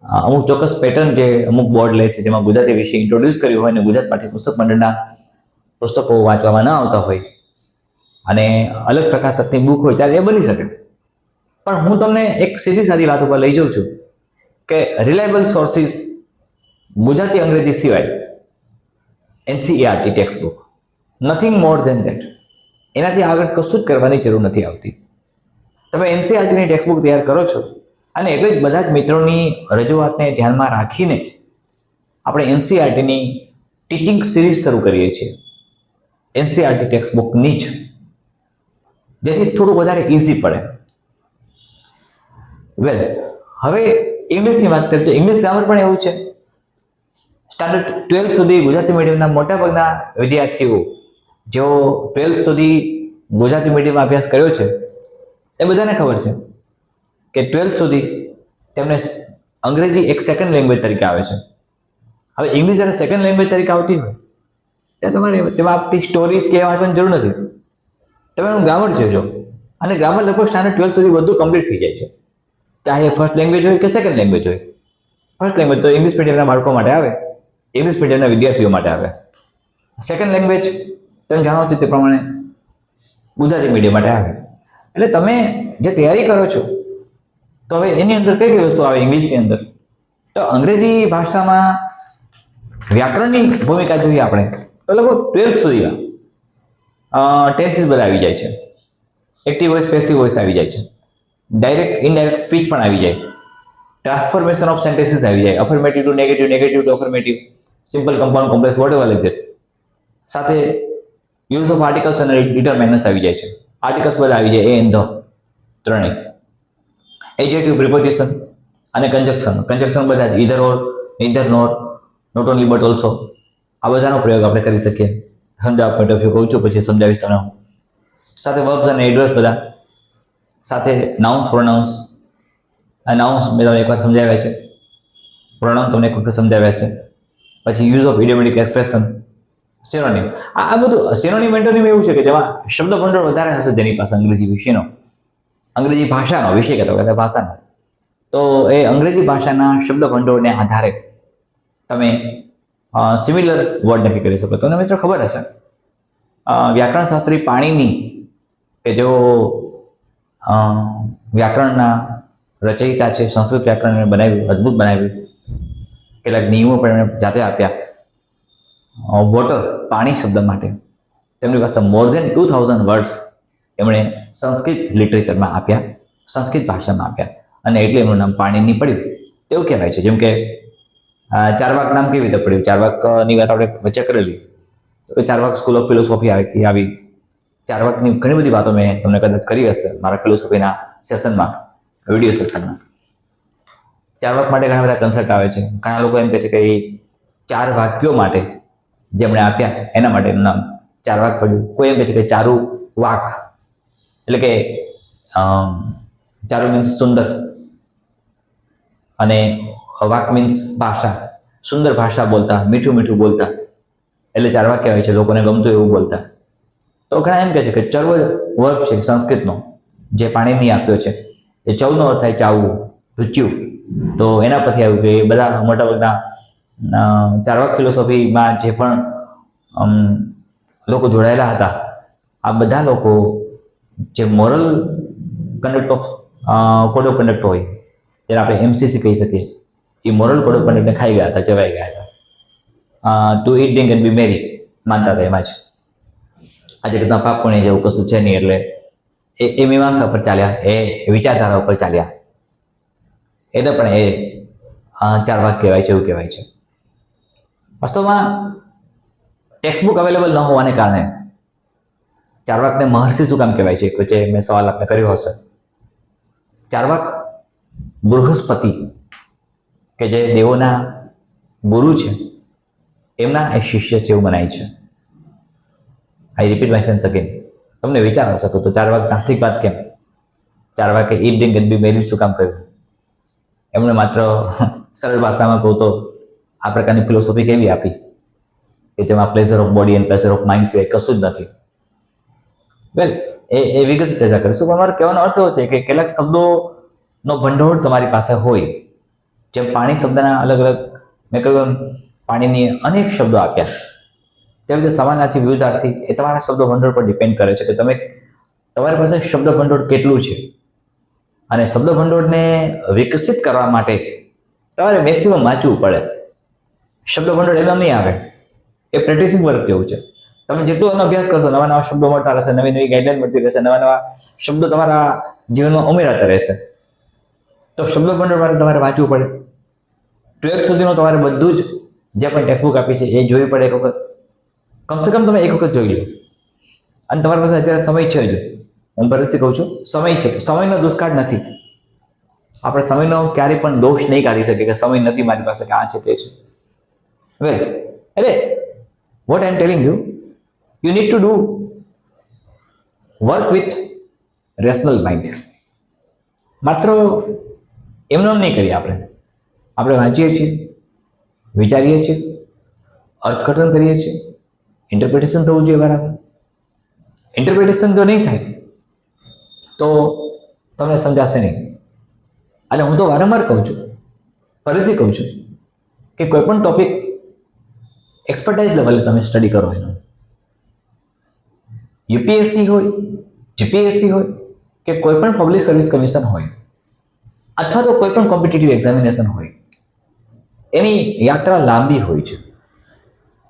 અમુક ચોક્કસ પેટર્ન જે અમુક બોર્ડ લે છે જેમાં ગુજરાતી વિષય ઇન્ટ્રોડ્યુસ કર્યું હોય અને ગુજરાત પાઠ્યપુસ્તક મંડળના પુસ્તકો વાંચવામાં ન આવતા હોય અને અલગ પ્રકાશકની બુક હોય ત્યારે એ બની શકે. પણ હું તમને એક સીધી સાદી વાત ઉપર લઈ જાઉં છું કે રિલાયબલ સોર્સિસ ગુજરાતી અંગ્રેજી સિવાય NCERT textbook, nothing more than that. એનાથી આગળ કશું જ કરવાની જરૂર નથી આવતી. તમે એનસીઈઆરટીની ટેક્સ્ટ બુક તૈયાર કરો છો અને એટલે જ બધા જ મિત્રોની રજૂઆતને ધ્યાનમાં રાખીને આપણે એનસીઈઆરટીની ટીચિંગ સિરીઝ શરૂ કરીએ છીએ, એનસીઈઆરટી ટેક્સ્ટ બુકની જ, જેથી થોડું વધારે ઇઝી પડે. વેલ, હવે ઇંગ્લિશની વાત કરીએ તો ઇંગ્લિશ ગ્રામર પણ એવું છે. સ્ટાન્ડર્ડ 12 સુધી ગુજરાતી મીડિયમના મોટાભાગના વિદ્યાર્થીઓ જેઓ 12 સુધી ગુજરાતી મીડિયમમાં અભ્યાસ કર્યો છે એ બધાને ખબર છે કે 12 સુધી તેમને અંગ્રેજી એક સેકન્ડ લેંગ્વેજ તરીકે આવે છે. હવે ઇંગ્લિશ જ્યારે સેકન્ડ લેંગ્વેજ તરીકે આવતી હોય ત્યારે તમારે તેમાં આપતી સ્ટોરીઝ કે વાંચવાની જરૂર નથી. તમે એનું ગ્રામર જોજો અને ગ્રામર લગભગ સ્ટાન્ડર્ડ 12 સુધી બધું કમ્પ્લીટ થઈ જાય છે, ચાહે ફર્સ્ટ લેંગ્વેજ હોય કે સેકન્ડ લેંગ્વેજ હોય. ફર્સ્ટ લેંગ્વેજ તો ઇંગ્લિશ મીડિયમના બાળકો માટે આવે, ઇંગ્લિશ મીડિયમના વિદ્યાર્થીઓ માટે આવે. સેકન્ડ લેંગ્વેજ તમે જાણો છો તે પ્રમાણે ગુજરાતી મીડિયમ માટે આવે. એટલે તમે જે તૈયારી કરો છો તો હવે એની અંદર કઈ કઈ વસ્તુ આવે ઇંગ્લિશની અંદર? તો અંગ્રેજી ભાષામાં વ્યાકરણની ભૂમિકા જોઈએ આપણે તો લગભગ 12 સુધીમાં ટેન્સીસ બધા આવી જાય છે, એક્ટિવ વોઇસ, પેસિવ વોઇસ આવી જાય છે, ડાયરેક્ટ ઇનડાયરેક્ટ સ્પીચ પણ આવી જાય, ટ્રાન્સફોર્મેશન ઓફ સેન્ટેન્સીસ આવી જાય, affirmative to negative, negative to affirmative, simple, compound, complex, whatever like that. સાથે યુઝ ઓફ આર્ટિકલ્સ અને ડિટરમિનન્ટ્સ આવી જાય છે. આર્ટિકલ્સ બધા આવી જાય, એ એન્ડ ધ ત્રણેય. એડજેક્ટિવ, પ્રિપોઝિશન અને કંજક્શન બધા જ, either or, neither nor, not only but also, આ બધાનો પ્રયોગ આપણે કરી શકીએ. સમજાવવા પોઈન્ટ ઓફ વ્યૂ કહું છું, પછી સમજાવીશ તમને હું. સાથે વર્બ્સ અને એડવર્બ્સ બધા, સાથે નાઉન્સ, પ્રોનાઉન્સ. આ નાઉન્સ મેં તમને એકવાર સમજાવ્યા છે, પ્રોનાઉન તમને એક વખત સમજાવ્યા છે. પછી યુઝ ઓફ ઇડિયોમેટિક એક્સપ્રેશન, સિનોનિમ. આ બધું સિનોનિમ એન્ટોનિમ એવું છે કે જેમાં શબ્દ ભંડોળ વધારે હશે જેની પાસે અંગ્રેજી વિષયનો, અંગ્રેજી ભાષાનો વિષય કહેતા ભાષાનો, તો એ અંગ્રેજી ભાષાના શબ્દ ભંડોળને આધારે તમે સિમિલર વર્ડ નક્કી કરી શકો. તમને મિત્રો ખબર હશે વ્યાકરણ શાસ્ત્રી પાણીની કે જેઓ વ્યાકરણના રચયિતા છે, સંસ્કૃત વ્યાકરણ બનાવ્યું, અદ્ભુત બનાવ્યું, કેટલાક નિયમો પણ એમણે જાતે આપ્યા. વોટર, પાણી શબ્દ માટે તેમની પાસે મોર ધેન 2000 વર્ડ્સ એમણે સંસ્કૃત લિટરેચરમાં આપ્યા, સંસ્કૃત ભાષામાં આપ્યા, અને એટલે એમનું નામ પાણીની પડ્યું તેવું કહેવાય છે. જેમ કે ચારવાક નામ કેવી રીતે પડ્યું? ચારવાકની વાત આપણે વચ્ચે કરેલી, તો ચારવાક સ્કૂલ ઓફ ફિલોસોફી આવી. ચારવાકની ઘણી બધી વાતો મેં તમને કદાચ કરી હશે મારા ફિલોસોફીના સેશનમાં, વિડીયો સેશનમાં. ચારવાક માટે ઘણા બધા કન્સેપ્ટ આવે છે. ઘણા લોકો એમ કહે છે કે એ 4 વાક્યો માટે જેમણે આપ્યા એના માટે એનું નામ ચારવાક પડ્યું. કોઈ એમ કહે છે કે ચારુ વાક, એટલે કે ચારુ મીન્સ સુંદર અને વાક મીન્સ ભાષા, સુંદર ભાષા બોલતા, મીઠું મીઠું બોલતા, એટલે ચારવાક કહેવાય છે, લોકોને ગમતું એવું બોલતા. તો ઘણા એમ કહે છે કે ચર્વ વર્ગ છે સંસ્કૃતનો જે પાણીની આપ્યો છે, એ ચૌનો અર્થ થાય ચાવવું, રૂચ્યું. તો એના પછી આવ્યું કે બધા મોટા ભાગના ચારવાક ફિલોસોફીમાં જે પણ લોકો જોડાયેલા હતા, આ બધા લોકો જે moral conduct of code of conduct હોય, ત્યારે આપણે MCC કહી શકીએ, એ મોરલ કોડ ઓફ કન્ડક્ટને ખાઈ ગયા હતા, ચવાઈ ગયા હતા. ટુ ઈટ, ડ્રિંક એન્ડ બી મેરી માનતા હતા એમાં જ. આજે રીતના પાપ પુણ્ય જેવું કશું છે નહીં, એટલે એ મીમાંસા પર ચાલ્યા, એ વિચારધારા ઉપર ચાલ્યા, એટલે પણ એ ચારવાક કહેવાય છે, એવું કહેવાય છે. વાસ્તવમાં ટેક્સ્ટ બુક અવેલેબલ ન હોવાને કારણે ચારવાકને મહર્ષિ શું કામ કહેવાય છે, કે જે મેં સવાલ આપને કર્યો હશે. ચારવાક બૃહસ્પતિ કે જે દેવોના ગુરુ છે, એમના એ શિષ્ય છે એવું મનાય છે. I repeat my sense again. તમને વિચાર હશે તો ચારવાક નાસ્તિકવાદ કેમ? ચારવાકે ઈટ, ડ્રિંક એન્ડ બી મેરી શું કામ કહ્યું? એમણે માત્ર સરળ ભાષામાં કહું તો આ પ્રકારની ફિલોસોફી કેવી આપી કે તેમાં pleasure of body and pleasure of mind સિવાય કશું જ નથી? વેલ, એ વિગત ચર્ચા કરીશું, પણ મારો કહેવાનો અર્થ એવો છે કે કેટલાક શબ્દોનો ભંડોળ તમારી પાસે હોય. જેમ પાણી શબ્દના અલગ અલગ, મેં કહ્યું એમ પાણીની અનેક શબ્દો આપ્યા, તેવી રીતે સમાનાર્થી, વિરુદ્ધાર્થી એ તમારા શબ્દ ભંડોળ પર ડિપેન્ડ કરે છે કે તમારી પાસે શબ્દ ભંડોળ કેટલું છે. અને શબ્દ ભંડોળને વિકસિત કરવા માટે તમારે મેક્સિમમ વાંચવું પડે. શબ્દ ભંડોળ એમ નહીં આવે, એ પ્રેક્ટિસિંગ વર્ક જેવું છે. તમે જેટલું એનો અભ્યાસ કરશો, નવા નવા શબ્દો મળતા રહેશે, નવી નવી ગાઈડલાઈન મળતી રહેશે, નવા નવા શબ્દો તમારા જીવનમાં ઉમેરાતા રહેશે. તો શબ્દ ભંડોળ માટે તમારે વાંચવું પડે. 12th સુધીનું તમારે બધું જ જે પણ ટેક્સ્ટ બુક આપી છે એ જોવી પડે એક વખત. કમસે કમ તમે એક વખત જોઈ લો. અને તમારી પાસે અત્યારે સમય છે જ. હું ફરીથી કહું છું, સમય છે. સમયનો દુષ્કાળ નથી. આપણે સમયનો ક્યારેય પણ દોષ નહીં કાઢી શકીએ કે સમય નથી મારી પાસે, કે આ છે તે છે. વેલ, એટલે what I M telling you, you need to do work with rational mind. માત્ર એમનો નહીં કરીએ આપણે વાંચીએ છીએ, વિચારીએ છીએ, અર્થઘટન કરીએ છીએ, ઇન્ટરપ્રિટેશન થવું જોઈએ બરાબર. ઇન્ટરપ્રિટેશન જો નહીં થાય તો તમને સમજાશે નહીં. અને હું તો વારંવાર કહું છું, ફરીથી કહું છું કે કોઈ પણ ટોપિક એક્સપર્ટાઇઝ લેવલે તમે સ્ટડી કરો. એનો UPSC હોય, GPSC હોય કે કોઈ પણ પબ્લિક સર્વિસ કમિશન હોય, અથવા તો કોઈ પણ કોમ્પિટિટિવ એક્ઝામિનેશન હોય, એની યાત્રા લાંબી હોય છે.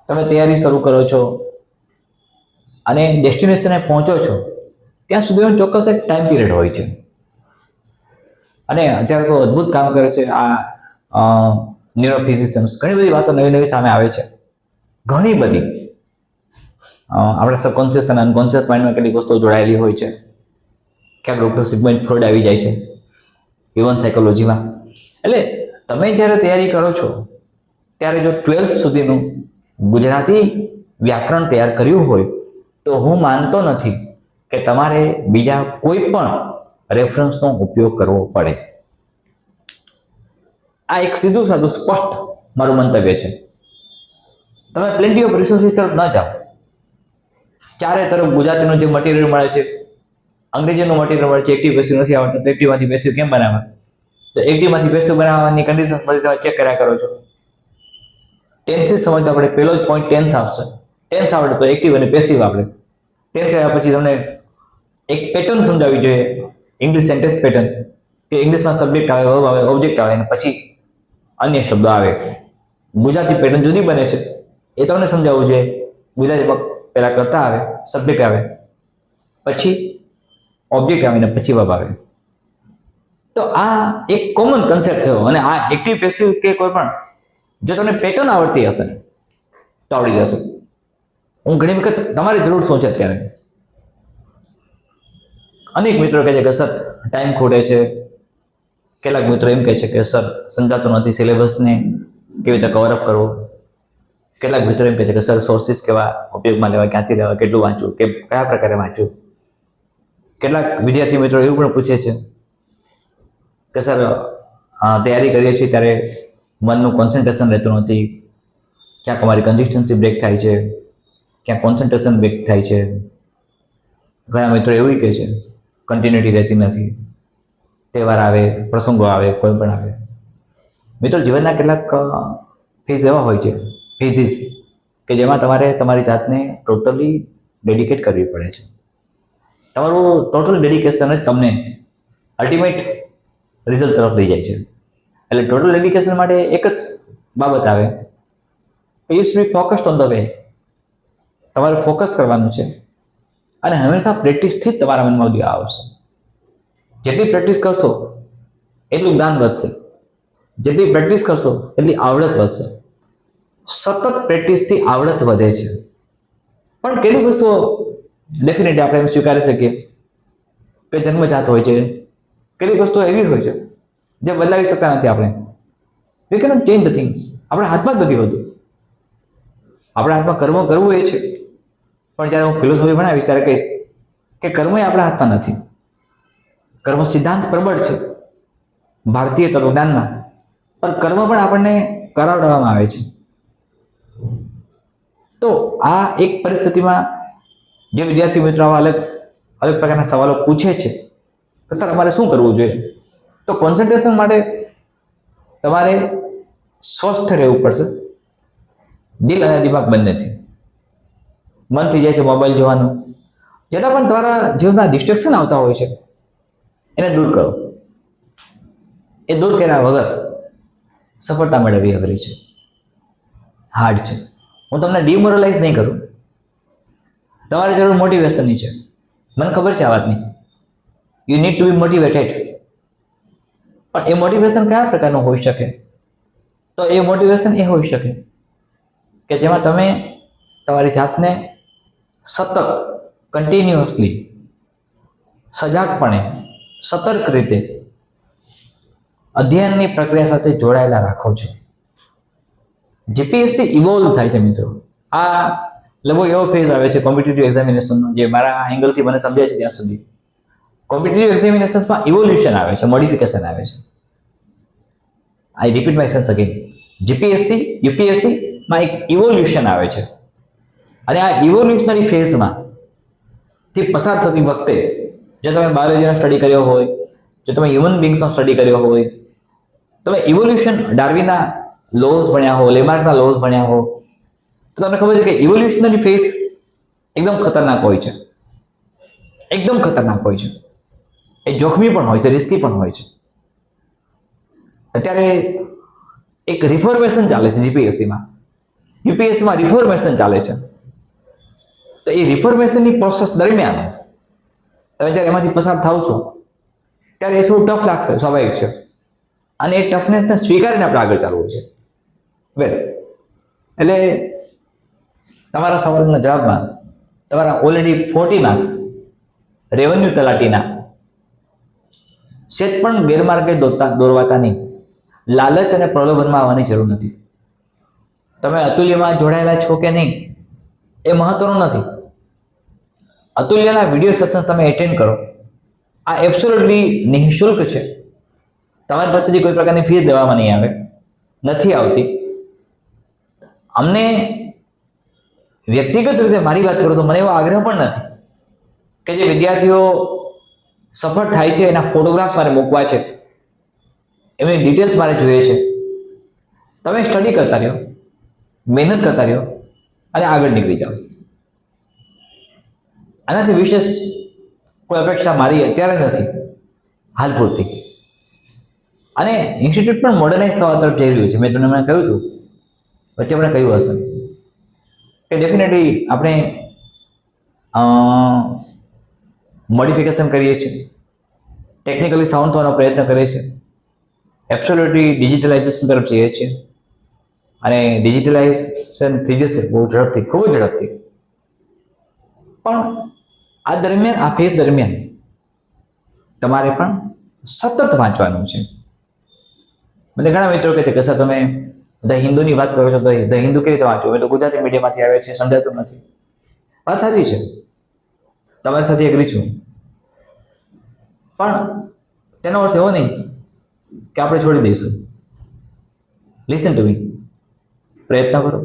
તમે તૈયારી શરૂ કરો છો અને ડેસ્ટિનેશને પહોંચો છો ત્યાં સુધીનો ચોક્કસ એક ટાઈમ પીરિયડ હોય છે. અને અત્યારે તો અદ્ભુત કામ કરે છે આ ન્યુરોફિઝિશિયન્સ. ઘણી બધી વાતો નવી નવી સામે આવે છે, ઘણી બધી. આપણા સબકોન્શિયસ અને અનકોન્શિયસ માઇન્ડમાં કેટલીક વસ્તુઓ જોડાયેલી હોય છે. ક્યાંક ડૉક્ટર સિગમન્ડ ફ્રોઈડ આવી જાય છે હ્યુમન સાયકોલોજીમાં. એટલે તમે જ્યારે તૈયારી કરો છો ત્યારે જો 12th સુધીનું ગુજરાતી વ્યાકરણ તૈયાર કર્યું હોય તો હું માનતો નથી કે તમારે બીજા કોઈ પણ રેફરન્સનો ઉપયોગ કરવો પડે. આ એક સીધું સાધું સ્પષ્ટ મારું મંતવ્ય છે. તમે પ્લેન્ટી ઓફ રિસોર્સિસ તરફ ન જાઓ. ચારે તરફ ગુજરાતીનું જે મટીરિયલ મળે છે, અંગ્રેજીનું મટીરિયલ મળે છે. એક્ટિવ પેસિવ નથી આવડતું તો એક્ટિવમાંથી પેસિવ કેમ બનાવવા? તો એક્ટિવમાંથી પેસિવ બનાવવાની કન્ડિશન્સ બધી તમે ચેક કર્યા કરો છો. ટેન્સીસ સમજતા આપણે પહેલો જ પોઈન્ટ ટેન્સ આવશે. ટેન્સ આવડે તો એક્ટિવ અને પેસિવ આપણે. ટેન્સ આવ્યા પછી તમને એક પેટર્ન સમજાવવી જોઈએ, ઇંગ્લિશ સેન્ટેન્સ પેટર્ન, કે ઇંગ્લિશમાં સબ્જેક્ટ આવે, વર્બ આવે, ઓબ્જેક્ટ આવે અને પછી અન્ય શબ્દો આવે. ગુજરાતી પેટર્ન જુદી બને છે એ તમને સમજાવવું જોઈએ. ગુજરાતીમાં પહેલા કરતા આવે, સબ્જેક્ટ આવે, પછી ઓબ્જેક્ટ આવે અને પછી વર્બ આવે. તો આ એક કોમન કન્સેપ્ટ થયો. અને આ એક્ટિવ પેસિવ કે કોઈ પણ જો તમને પેટર્ન આવડતી હશે તો આવડી જશે. હું ઘણી વખત તમારી જરૂર શું છે અત્યારે, અનેક મિત્રો કહે છે કે સર ટાઈમ ખોટે છે, કેટલાક મિત્રો એમ કહે છે કે સર સમજાતું નથી સિલેબસને કેવી રીતે કવરઅપ કરવું, કેટલાક મિત્રો એમ કહે છે કે સર સોર્સિસ કેવા ઉપયોગમાં લેવા, ક્યાંથી લેવા, કેટલું વાંચવું, કે કયા પ્રકારે વાંચવું. કેટલાક વિદ્યાર્થી મિત્રો એવું પણ પૂછે છે કે સર તૈયારી કરીએ છીએ ત્યારે મનનું કોન્સન્ટ્રેશન રહેતું નથી, ક્યાંક અમારી કન્સિસ્ટન્સી બ્રેક થાય છે, ક્યાંક કોન્સન્ટ્રેશન બ્રેક થાય છે. ઘણા મિત્રો એવું કહે છે કન્ટિન્યુટી રહેતી નથી, તહેવાર આવે, પ્રસંગો આવે, કોઈ પણ આવે. મિત્રો જીવનના કેટલાક ફેઝ એવા હોય છે, ફેઝિસ, કે જેમાં તમારે તમારી જાતને ટોટલી ડેડિકેટ કરવી પડે છે. તમારું ટોટલ ડેડિકેશન જ તમને અલ્ટિમેટ રિઝલ્ટ તરફ લઈ જાય છે. એટલે ટોટલ ડેડિકેશન માટે એક જ બાબત આવે, you should be focused on the way. તમારે ફોકસ કરવાનું છે અને હંમેશા પ્રેક્ટિસથી જ તમારા મનમાં બધી આવશે. જેટલી પ્રેક્ટિસ કરશો એટલું જ્ઞાન વધશે, જેટલી પ્રેક્ટિસ કરશો એટલી આવડત વધશે. સતત પ્રેક્ટિસથી આવડત વધે છે. પણ કેટલીક વસ્તુઓ ડેફિનેટલી આપણે એમ સ્વીકારી શકીએ કે જન્મજાત હોય છે. કેટલીક વસ્તુઓ એવી હોય છે જે બદલાવી શકતા નથી આપણે. વી કેનોટ ચેન્જ ધ થિંગ્સ. આપણા હાથમાં જ નથી હોતું. આપણા હાથમાં કર્મ કરવું એ છે. પણ જ્યારે હું ફિલોસોફી ભણાવીશ ત્યારે કહીશ કે કર્મ એ આપણા હાથમાં નથી. કર્મ સિદ્ધાંત પ્રબળ છે ભારતીય તત્વજ્ઞાનમાં, પણ કર્મ પણ આપણને કરાવડાવવામાં આવે છે. તો આ એક પરિસ્થિતિમાં જે વિદ્યાર્થી મિત્રો આવા અલગ અલગ પ્રકારના સવાલો પૂછે છે કે સર અમારે શું કરવું જોઈએ, તો કોન્સન્ટ્રેશન માટે તમારે સ્વસ્થ રહેવું પડશે, દિલ અને દિમાગ બંનેથી. મન થઈ જાય છે મોબાઈલ જોવાનું, જેના પણ તમારા જીવનના ડિસ્ટ્રેક્શન આવતા હોય છે એને દૂર કરો. એ દૂર કર્યા વગર સફળતા મેળવવી અઘરી છે, હાર્ડ છે. હું તમને ડિમોરલાઇઝ નહીં કરું, તમારી જરૂર મોટિવેશનની છે, મને ખબર છે આ વાતની. You need to be motivated. પણ એ મોટિવેશન કયા પ્રકારનું હોઈ શકે? તો એ મોટિવેશન એ હોઈ શકે કે જેમાં તમે તમારી જાતને સતત કન્ટિન્યુઅસલી સજાગપણે સતર્ક રીતે અધ્યયનની પ્રક્રિયા સાથે જોડાયેલા રાખો છો. જીપીએસસી ઇવોલ્વ થાય છે મિત્રો. આ લગભગ એવો ફેઝ આવે છે કોમ્પિટિટિવ એક્ઝામિનેશનનો જે મારા એંગલથી મને સમજાય છે ત્યાં સુધી. કોમ્પિટિટિવ એક્ઝામિનેશન્સમાં ઇવોલ્યુશન આવે છે, મોડિફિકેશન આવે છે. I repeat my sense again. GPSC યુપીએસસીમાં એક ઇવોલ્યુશન આવે છે. અને આ ઇવોલ્યુશનરી ફેઝમાં થી પસાર થતી વખતે જો તમે બાયોલોજીનો સ્ટડી કર્યો હોય, જો તમે હ્યુમન બિંગ્સનો સ્ટડી કર્યો હોય, તમે ઇવોલ્યુશન ડાર્વિનના લોઝ ભણ્યા હો, લેમાર્કના લોઝ ભણ્યા હો, તો તમને ખબર છે કે ઇવોલ્યુશનરી ફેઝ એકદમ ખતરનાક હોય છે. એકદમ ખતરનાક હોય છે. એ જોખમી પણ હોય છે, રિસ્કી પણ હોય છે. અત્યારે એક રિફોર્મેશન ચાલે છે જીપીએસસીમાં, યુપીએસસીમાં રિફોર્મેશન ચાલે છે. તો એ રિફોર્મેશનની પ્રોસેસ દરમિયાન તમે જ્યારે એમાંથી પસાર થાવ છો ત્યારે એ થોડું ટફ લાગશે, સ્વાભાવિક છે. અને એ ટફનેસને સ્વીકારીને આપણે આગળ ચાલવું છે. વેલ, એટલે તમારા સવાલના જવાબમાં તમારા ઓલરેડી 40 માર્ક્સ રેવન્યુ તલાટીના સેટ પણ ગેરમાર્ગે દોરવાતા નહીં. લાલચ અને પ્રલોભનમાં આવવાની જરૂર નથી. તમે અતુલ્યમાં જોડાયેલા છો કે નહીં એ મહત્વનું નથી. અતુલ્યના વિડીયો સેશન તમે એટેન્ડ કરો, આ એબ્સોલ્યુટલી નિઃશુલ્ક છે. તમારી પાસેથી કોઈ પ્રકારની ફીસ લેવામાં નહીં આવે, નથી આવતી. અમને વ્યક્તિગત રીતે મારી વાત કરું તો મને એવો આગ્રહ પણ નથી કે જે વિદ્યાર્થીઓ સફળ થાય છે એના ફોટોગ્રાફ્સ મારે મૂકવા છે, એમની ડિટેલ્સ મારે જોઈએ છે. તમે સ્ટડી કરતા રહ્યો, મહેનત કરતા રહ્યો અને આગળ નીકળી જાઓ. આનાથી વિશેષ કોઈ અપેક્ષા મારી અત્યારે નથી, હાલ પૂરતી. અને ઇન્સ્ટિટ્યૂટ પણ મોડર્નાઇઝ થવા તરફ જઈ રહ્યું છે. મેં તમને કહ્યું હતું, વચ્ચે પણ કહ્યું હશે કે ડેફિનેટલી આપણે મોડિફિકેશન કરીએ છીએ, ટેકનિકલી સાઉન્ડ થવાનો પ્રયત્ન કરીએ છીએ, એબ્સોલ્યુટલી ડિજિટલાઇઝેશન તરફ જઈએ છીએ અને ડિજિટલાઇઝેશન થઈ જશે બહુ ઝડપથી, ખૂબ જ ઝડપથી. પણ આ દરમિયાન, આ ફેઝ દરમિયાન તમારે પણ સતત વાંચવાનું છે. મને ઘણા મિત્રો કહે છે કે સર તમે ધ હિન્દુની વાત કરો છો તો ધ હિન્દુ કેવી રીતે વાંચો? અમે તો ગુજરાતી મીડિયમમાંથી આવે છે, સમજાતું નથી. વાત સાચી છે, તમારી સાથે એગ્રી છું. પણ તેનો અર્થ એવો નહીં કે આપણે છોડી દઈશું. લિસન ટુ મી. પ્રયત્ન કરો,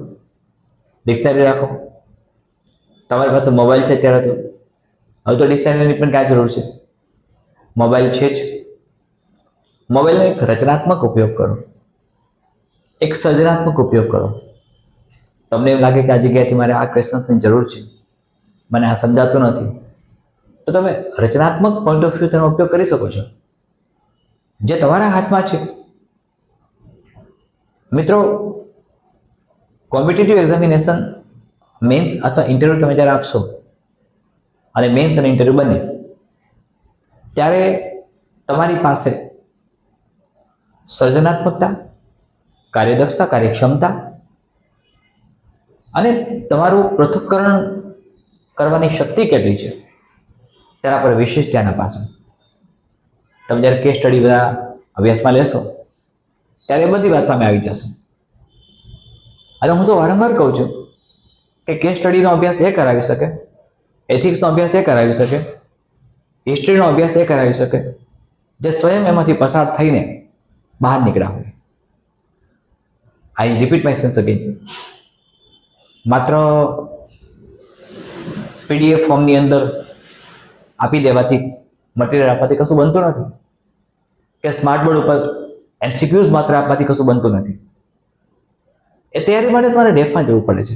ડિક્શનરી રાખો. તમારી પાસે મોબાઈલ છે અત્યારે તો, હવે તો ડિક્શનરીની પણ ક્યાં જરૂર છે? મોબાઈલ છે જ. મોબાઈલનો એક રચનાત્મક ઉપયોગ કરો, એક સર્જનાત્મક ઉપયોગ કરો. તમને એવું લાગે કે આ જગ્યાએથી મારે આ ક્વેશ્ચન્સની જરૂર છે, મને આ સમજાતું નથી, તો તમે રચનાત્મક પોઈન્ટ ઓફ વ્યૂ તેનો ઉપયોગ કરી શકો છો, જે તમારા હાથમાં છે. મિત્રો, કોમ્પિટિટિવ એક્ઝામિનેશન, મેન્સ અથવા ઇન્ટરવ્યૂ તમે જ્યારે આપશો અને મેન્સ અને ઇન્ટરવ્યૂ બને ત્યારે તમારી પાસે સર્જનાત્મકતા, કાર્યદક્ષતા, કાર્યક્ષમતા અને તમારું પૃથ્થકરણ કરવાની શક્તિ કેટલી છે તેના પર વિશેષ ધ્યાન અપાશે. તમે જ્યારે કેસ સ્ટડી બધા અભ્યાસમાં લેશો ત્યારે એ બધી વાત સામે આવી જશે. અને હું તો વારંવાર કહું છું કે કેસ સ્ટડીનો અભ્યાસ એ કરાવી શકે, એથિક્સનો અભ્યાસ એ કરાવી શકે, હિસ્ટ્રીનો અભ્યાસ એ કરાવી શકે જે સ્વયં એમાંથી પસાર થઈને બહાર નીકળ્યા હોય. આઈ રિપીટ માય સેન્સ અગેન. માત્ર પીડીએફ ફોર્મની અંદર આપી દેવાથી, મટીરિયલ આપવાથી કશું બનતું નથી, કે સ્માર્ટ બોર્ડ ઉપર એમસીક્યુઝ માત્ર આપવાથી કશું બનતું નથી. એ તૈયારી માટે તમારે ડેફમાં જવું પડે છે.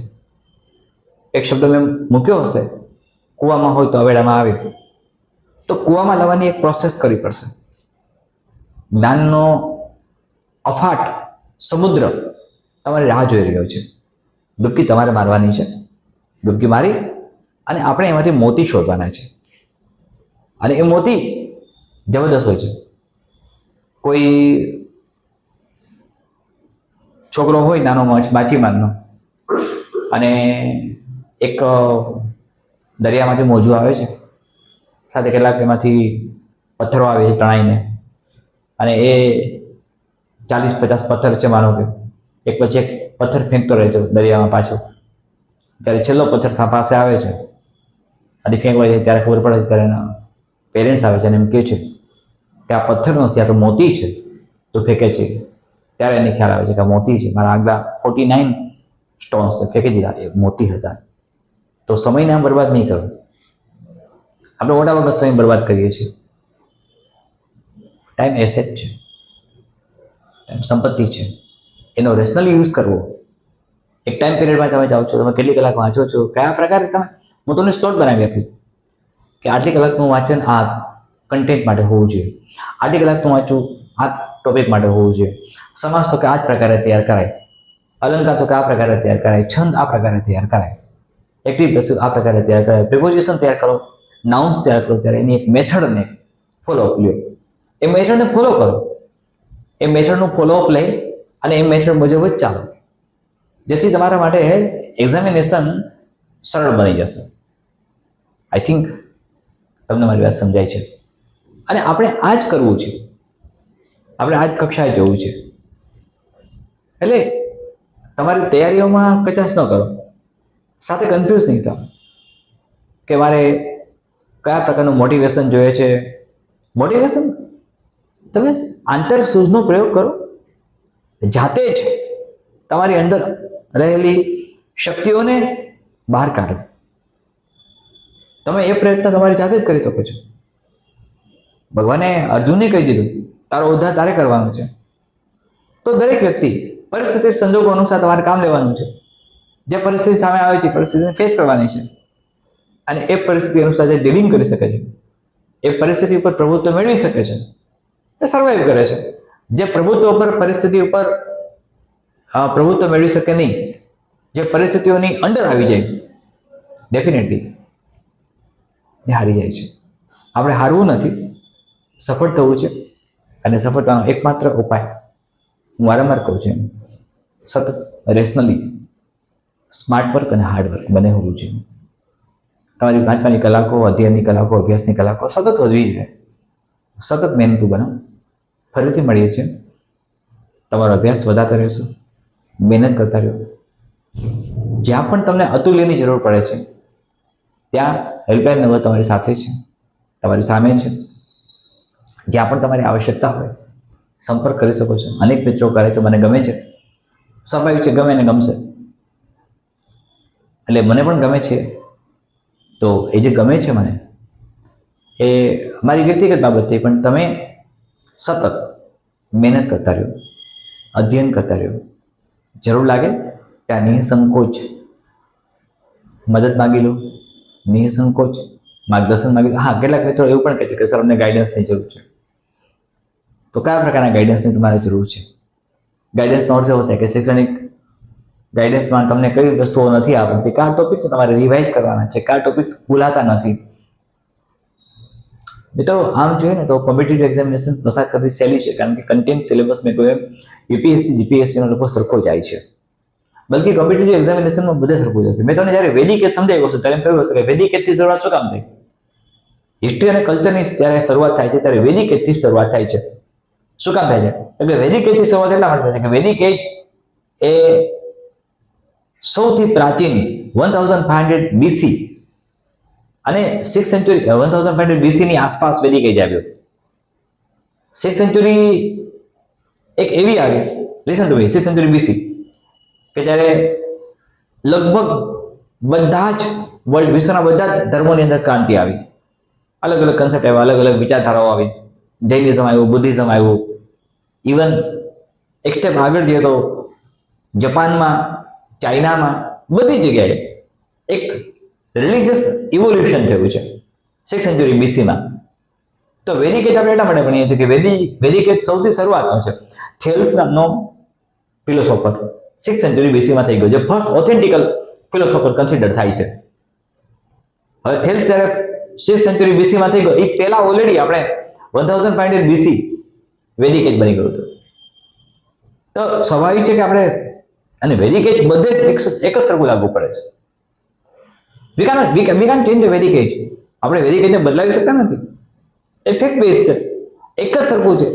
એક શબ્દ મેં મૂક્યો હશે, કૂવામાં હોય તો અવેડામાં આવે. તો કૂવામાં લાવવાની એક પ્રોસેસ કરવી પડશે. જ્ઞાનનો અફાટ સમુદ્ર તમારી રાહ જોઈ રહ્યો છે. ડૂબકી તમારે મારવાની છે. ડૂબકી મારી અને આપણે એમાંથી મોતી શોધવાના છે. અને એ મોતી જબરદસ્ત હોય છે. કોઈ છોકરો હોય નાનો માછીમારનો અને એક દરિયામાંથી મોજું આવે છે, સાથે કેટલાક એમાંથી પથ્થરો આવે છે તણાઈને, અને એ 40-50 પથ્થર છે માનો કે, એક પછી એક પથ્થર ફેંકતો રહે છે દરિયામાં પાછો. જ્યારે છેલ્લો પથ્થર પાસે આવે છે અને ફેંકવા જાય ત્યારે ખબર પડે છે, ત્યારે એના પેરેન્ટ્સ આવે છે અને એમ કહે છે કે આ પથ્થર નથી, આ તો મોતી છે. તો ફેંકે છે ત્યારે એને ખ્યાલ આવે છે કે આ મોતી છે. મારા આગલા 49 સ્ટોન્સ છે, ફેંકી દીધા, એ મોતી હતા. તો સમયને આમ બરબાદ નહીં કરો. આપણે મોટા ભાગનો સમય બરબાદ કરીએ છીએ. ટાઈમ એસેટ છે, ટાઈમ સંપત્તિ છે. એનો રેશનલી યુઝ કરવો. એક ટાઈમ પીરિયડમાં તમે જાઓ છો, તમે કેટલી કલાક વાંચો છો, કયા પ્રકારે તમે, હું તમને સ્લોટ બનાવી આપીશ કે આટલી કલાકનું વાંચન આ કન્ટેન્ટ માટે હોવું જોઈએ, આટલી કલાકનું વાંચવું આ ટોપિક માટે હોવું જોઈએ, સમાસ તો કે આ જ પ્રકારે તૈયાર કરાય, અલંકાર તો કે આ પ્રકારે તૈયાર કરાય, છંદ આ પ્રકારે તૈયાર કરાય, એક્ટિવ પેસિવ આ પ્રકારે તૈયાર કરાય, પ્રિપોઝિશન તૈયાર કરો, નાઉન્સ તૈયાર કરો. ત્યારે એની એક મેથડને ફોલોઅપ લ્યો. એ મેથડને ફોલો કરો, એ મેથડનું ફોલોઅપ લઈ અને એ મેથડ મુજબ જ ચાલો, જેથી તમારા માટે એક્ઝામિનેશન સરળ બની જશે. આઈ થિંક તમને મારી વાત સમજાય છે. અને આપણે આ જ કરવું છે, આપણે આ જ કક્ષાએ જવું છે. એટલે તમારી તૈયારીઓમાં કચાશ ન કરો, સાથે કન્ફ્યુઝ નહીં થાવ કે મારે કયા પ્રકારનું મોટિવેશન જોઈએ છે. મોટિવેશન તમે આંતરસૂઝનો પ્રયોગ કરો, જાતે જ તમારી અંદર રહેલી શક્તિઓને બહાર કાઢો. તમે એ પ્રયત્ન તમારી જાતે જ કરી શકો છો. ભગવાને અર્જુનને કહી દીધું તારો ઉદ્ધાર તારે કરવાનો છે. તો દરેક વ્યક્તિ પરિસ્થિતિ સંજોગો અનુસાર તમારે કામ લેવાનું છે. જે પરિસ્થિતિ સામે આવે છે એ પરિસ્થિતિને ફેસ કરવાની છે અને એ પરિસ્થિતિ અનુસાર જે ડીલિંગ કરી શકે છે, એ પરિસ્થિતિ ઉપર પ્રભુત્વ મેળવી શકે છે, એ સર્વાઈવ કરે છે. જે પ્રભુત્વ ઉપર પરિસ્થિતિ ઉપર પ્રભુત્વ મેળવી શકે નહીં, જે પરિસ્થિતિઓની અંડર આવી જાય, ડેફિનેટલી એ હારી જાય છે. આપણે હારવું નથી, સફળ થવું છે. અને સફળતાનો એકમાત્ર ઉપાય હું વારંવાર કહું છું, સતત રેશનલી સ્માર્ટ વર્ક અને હાર્ડ વર્ક બંને હોવું જોઈએ. તમારી વાંચવાની કલાકો, અધ્યયનની કલાકો, અભ્યાસની કલાકો સતત વધવી જોઈએ. સતત મહેનતું બનો. ફરીથી મળીએ છીએ. તમારો અભ્યાસ વધારતા રહેશો, મહેનત કરતા રહ્યો. જ્યાં પણ તમને અતુલ્યની જરૂર પડે છે ત્યાં હેલ્પલાઇન નંબર તમારી સાથે છે, તમારી સામે છે. જ્યાં પણ તમારી આવશ્યકતા હોય સંપર્ક કરી શકો છો. અનેક મિત્રો કરે છે, મને ગમે છે, સ્વાભાવિક છે, ગમે ને ગમશે. એટલે મને પણ ગમે છે, તો એ જે ગમે છે મને, એ મારી વ્યક્તિગત બાબત થઈ, પણ તમે સતત મહેનત કરતા રહ્યો, અધ્યયન કરતા રહ્યો. જરૂર લાગે ત્યાં નિઃસંકોચ મદદ માગી લો, નિઃસંકોચ માર્ગદર્શન માગી લો. હા, કેટલાક મિત્રો એવું પણ કહે છે કે સર અમને ગાઈડન્સની જરૂર છે. તો કયા પ્રકારના ગાઈડન્સની તમારે જરૂર છે? ગાઈડન્સનો અર્થ એવો થાય કે શૈક્ષણિક ગાઈડન્સમાં તમને કઈ વસ્તુઓ નથી આવડતી, કયા ટોપિક્સ તમારે રિવાઇઝ કરવાના છે, કયા ટોપિક્સ ભૂલાતા નથી. મિત્રો આમ જોઈએ ને તો કોમ્પિટિટિવ એક્ઝામિનેશન પસાર કરવી સહેલી છે, કારણ કે કન્ટેન્ટ સિલેબસ મેં કહ્યું યુપીએસસી જીપીએસસીનો લોકો સરખો જાય છે. બલકી કોમ્પિટિટિવ એક્ઝામિનેશનમાં બધે સરખું જાય છે. મેં તમને જ્યારે વેદિક એજ સમજાવ્યું હશે ત્યારે કહ્યું હશે કે વેદિક એજથી શરૂઆત શું કામ થઈ? હિસ્ટ્રી અને કલ્ચરની જ્યારે શરૂઆત થાય છે ત્યારે વેદિક એજથી શરૂઆત થાય છે. શું કામ થાય છે? એટલે વેદિક એજથી શરૂઆત એટલા માટે થાય છે કે વેદિક એજ એ સૌથી પ્રાચીન 1500 BC અને 6th સેન્ચુરી 1500 BC ની આસપાસ વેદિક એજ આવ્યો. 6th સેન્ચુરી એક એવી આવી, listen to me, 6th century BC કે જ્યારે લગભગ બધા જ વર્લ્ડ, વિશ્વના બધા જ ધર્મોની અંદર ક્રાંતિ આવી. અલગ અલગ કન્સેપ્ટ આવ્યા, અલગ અલગ વિચારધારાઓ આવી. જૈનિઝમ આવ્યું, બુદ્ધિઝમ આવ્યું. ઇવન એક સ્ટેપ આગળ જઈએ તો જાપાનમાં, ચાઇનામાં, બધી જગ્યાએ એક રિલિજિયસ ઇવોલ્યુશન થયું છે 6th સેન્ચુરી BC-માં. તો વેદિક એજ આપણે એટલા માટે ભણીએ છીએ કે વેદિક એજ સૌથી શરૂઆતનો છે. થેલ્સ નામનો ફિલોસોફર 6th સેન્ચુરી BC-માં થઈ ગયો, જે ફર્સ્ટ ઓથેન્ટિકલ ફિલોસોફર કન્સિડર થાય છે. હવે થેલ્સ જ્યારે 6th સેન્ચુરી BC-માં થઈ ગયો, એ પહેલા ઓલરેડી આપણે 1500 BC વેદિક એજ બની ગયું હતું. તો સ્વાભાવિક છે કે આપણે, અને વેદિક એજ બધે એક જ સરખું લાગુ પડે છે. we can't change the Vedic age. આપણે વેદિક એજને બદલાવી શકતા નથી. એ ફેક્ટ બેઝ છે, એક જ સરખું છે.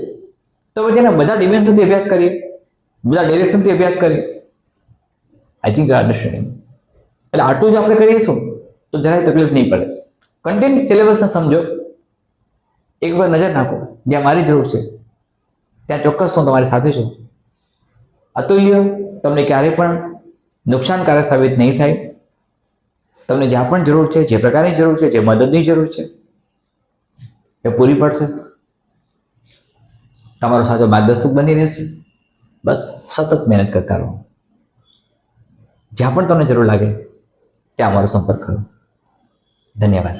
તો પછી એના બધા ડિમેન્શનથી અભ્યાસ કરીએ, બધા ડિરેક્શનથી અભ્યાસ કરીએ. I think you understanding. એટલે આટલું જ આપણે કરીશું તો જરાય તકલીફ નહીં પડે. કન્ટેન્ટ સિલેબસને સમજો, એક વાર નજર નાખો, જ્યાં મારી જરૂર છે ત્યાં ચોક્કસ હું તમારી સાથે છું. અતુલ્ય તમને ક્યારેય પણ નુકસાનકારક સાબિત નહીં થાય. તમને જ્યાં પણ જરૂર છે, જે પ્રકારની જરૂર છે, જે મદદની જરૂર છે, એ પૂરી પડશે. તમારો સાચો માર્ગદર્શક બની રહેશે. બસ સતત મહેનત કરતા રહો. જ્યાં પણ તમને જરૂર લાગે ત્યાં અમારો સંપર્ક કરો. ધન્યવાદ.